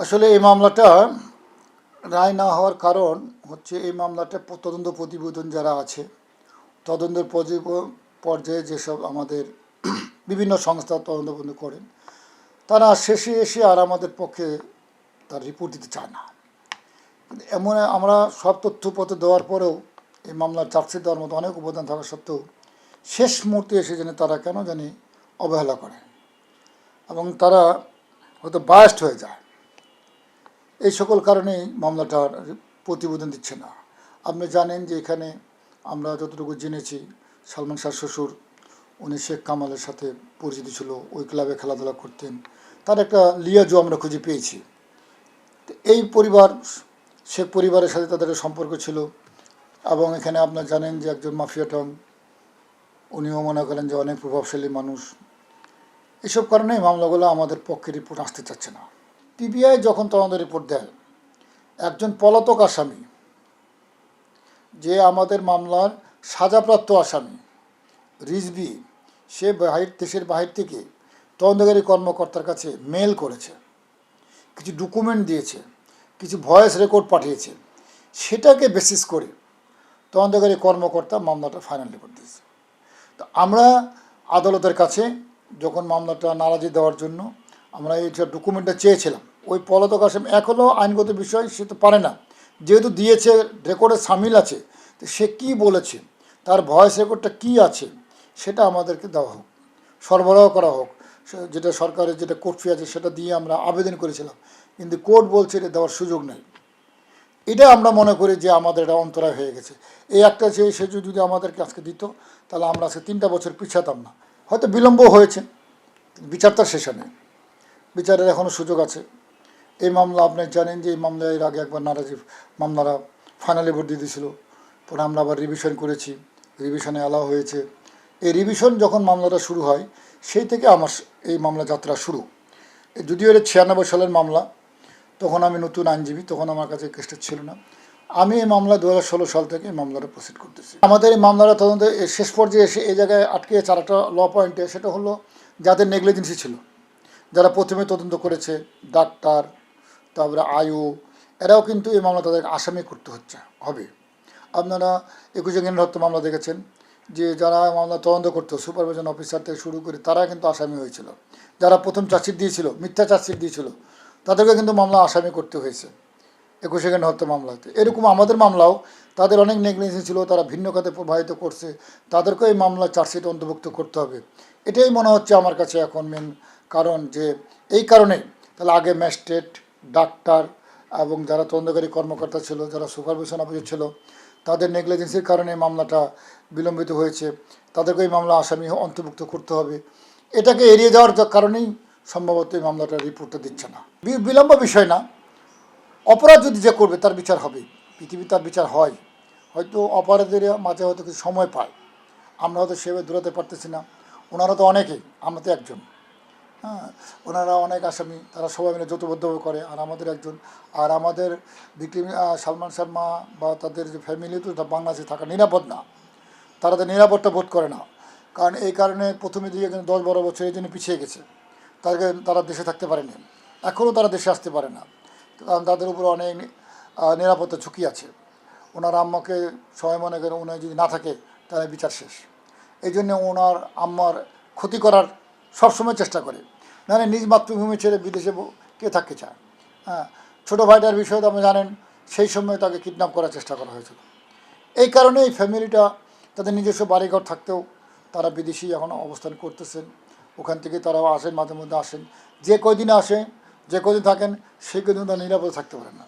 আসলে এই মামলাটা রায় না হওয়ার কারণ হচ্ছে এই মামলাটা তদন্ত প্রতিবেদন যারা আছে তদন্তের পর্যায়ে যেসব আমাদের বিভিন্ন সংস্থা তদন্ত করেন তারা শেষে এসে আর আমাদের পক্ষে তার রিপোর্ট দিতে চায় না। এমন আমরা সব তথ্যপত্র দেওয়ার পরেও এই মামলার চার্জশিট দেওয়ার মতো অনেক উপাদান থাকা সত্ত্বেও শেষ মুহূর্তে এসে জানি তারা কেন জানি অবহেলা করে এবং তারা হয়তো বায়াস্ট হয়ে যায়। এই সকল কারণেই মামলাটার প্রতিবেদন দিচ্ছে না। আপনি জানেন যে এখানে আমরা যতটুকু জেনেছি সালমান শাহ শ্বশুর উনি শেখ কামালের সাথে পরিচিতি ছিল, ওই ক্লাবে খেলাধুলা করতেন, তার একটা লিয়াজও আমরা খুঁজে পেয়েছি। এই পরিবার শেখ পরিবারের সাথে তাদের সম্পর্ক ছিল এবং এখানে আপনার জানেন যে একজন মাফিয়া টং উনিও মনে করেন যে অনেক প্রভাবশালী মানুষ। এসব কারণেই মামলাগুলো আমাদের পক্ষে রিপোর্ট আসতে চাচ্ছে না। পিবিআই যখন তদন্ত রিপোর্ট দেয় একজন পলাতক আসামি যে আমাদের মামলার সাজাপ্রাপ্ত আসামি রিজভী সে দেশের বাহির থেকে তদন্তকারী কর্মকর্তার কাছে মেল করেছে, কিছু ডকুমেন্ট দিয়েছে, কিছু ভয়েস রেকর্ড পাঠিয়েছে, সেটাকে বেসিস করে তদন্তকারী কর্মকর্তা মামলাটা ফাইনাল রিপোর্ট দিয়েছে। তো আমরা আদালতের কাছে যখন মামলাটা নারাজি দেওয়ার জন্য আমরা এইটা ডকুমেন্টটা চেয়েছিলাম, ওই পলাতক আসামি এখনও আইনগত বিষয় সে তো পারে না, যেহেতু দিয়েছে রেকর্ডে সামিল আছে, তো সে কী বলেছে, তার ভয়েস রেকর্ডটা কী আছে সেটা আমাদেরকে দেওয়া হোক, সরবরাহ করা হোক। যেটা সরকারের যেটা কোর্ট ফি আছে সেটা দিয়ে আমরা আবেদন করেছিলাম, কিন্তু কোর্ট বলছে এটা দেওয়ার সুযোগ নেই। এটা আমরা মনে করি যে আমাদের এটা অন্তরায় হয়ে গেছে। এই একটা সে যদি আমাদেরকে আজকে দিত তাহলে আমরা আজকে 3টা বছর পিছাতাম না। হয়তো বিলম্ব হয়েছে, বিচারটা শেষে নেই, বিচারের এখনও সুযোগ আছে। এই মামলা আপনি জানেন যে এই মামলা এর আগে একবার নারাজি মামলারা ফাইনালি ভোট দিয়ে দিয়েছিল, পরে আমরা আবার রিভিশন করেছি, রিভিশনে অ্যালাউ হয়েছে। এই রিভিশন যখন মামলাটা শুরু হয় সেই থেকে আমার এই মামলা যাত্রা শুরু। যদিও এটা 96 সালের মামলা, তখন আমি নতুন আইনজীবী, তখন আমার কাছে কেসটা ছিল না। আমি এই মামলা 2016 সাল থেকে এই মামলাটা প্রসিড করতেছি। আমাদের এই মামলাটা তদন্তে শেষ পর্যায়ে এসে এই জায়গায় আটকে আছে আরেকটা ল পয়েন্টে, সেটা হলো যাদের নেগলিজেন্সি ছিল, যারা প্রথমে তদন্ত করেছে, ডাক্তার, তারপরে আয়ু, এরাও কিন্তু এই মামলা তাদের আসামি করতে হবে। আপনারা 21 জ্ঞান হত্যা মামলা দেখেছেন যে যারা মামলা তদন্ত করতো সুপারভিশন অফিসার থেকে শুরু করে তারা কিন্তু আসামি হয়েছিল। যারা প্রথম চার্জশিট দিয়েছিল, মিথ্যা চার্জশিট দিয়েছিল, তাদেরকে কিন্তু মামলা আসামি করতে হয়েছে 21 জ্ঞান হত্যা মামলাতে। এরকম আমাদের মামলাও তাদের অনেক নেগলিজেন্স ছিল, তারা ভিন্ন খাতে প্রবাহিত করছে, তাদেরকেও এই মামলা চার্জশিট অন্তর্ভুক্ত করতে হবে। এটাই মনে হচ্ছে আমার কাছে এখন মেন কারণ, যে এই কারণেই তাহলে আগে ম্যাজিস্ট্রেট, ডাক্তার এবং যারা তদন্তকারী কর্মকর্তা ছিল, যারা সুপারভিশন অফিসার ছিল, তাদের নেগলিজেন্সির কারণে মামলাটা বিলম্বিত হয়েছে, তাদেরকে এই মামলা আসামি অন্তর্ভুক্ত করতে হবে। এটাকে এড়িয়ে যাওয়ার কারণেই সম্ভবত এই মামলাটা রিপোর্টটা দিচ্ছে না। বিলম্ব বিষয় না, অপরাধ যদি যে করবে তার বিচার হবে, পৃথিবী তার বিচার হয়। হয়তো অপরাধের মাঝে হয়তো কিছু সময় পায়, আমরা হয়তো সেভাবে দূরাতে পারতেছি না। ওনারা তো অনেকেই, আমরা তো একজন। হ্যাঁ, ওনারা অনেক আসামি, তারা সবাই মিলে যৌথবদ্ধভাবে করে, আর আমাদের একজন। আর আমাদের ভিক্টিম সালমান শর্মা বা তাদের যে ফ্যামিলি, তো বাংলাদেশে থাকা নিরাপদ না, তারা তো নিরাপত্তা বোধ করে না। কারণ এই কারণে প্রথমে দিয়ে 10-12 বছর এই জন্য পিছিয়ে গেছে, তারা দেশে থাকতে পারেনি, এখনও তারা দেশে আসতে পারে না, কারণ তাদের উপর অনেক নিরাপত্তা ঝুঁকি আছে। ওনার আম্মাকে সবাই মনে করেন উনি যদি না থাকে তাহলে বিচার শেষ। এই জন্যে ওনার আম্মার ক্ষতি করার সবসময় চেষ্টা করে, নাহলে নিজ মাতৃভূমি ছেড়ে বিদেশে কে থাকতে চায়। হ্যাঁ, ছোটো ভাইটার বিষয়ে তো আপনি জানেন, সেই সময় তাকে কিডন্যাপ করার চেষ্টা করা হয়েছিল। এই কারণে এই ফ্যামিলিটা তাদের নিজস্ব বাড়িঘর থাকতেও তারা বিদেশি এখন অবস্থান করতেছেন, ওখান থেকে তারাও আসেন, মাঝে মধ্যে আসেন। যে কয়দিনে আসে, যে কদিন থাকেন, সেই কদিন তারা নিরাপদে থাকতে পারেন না।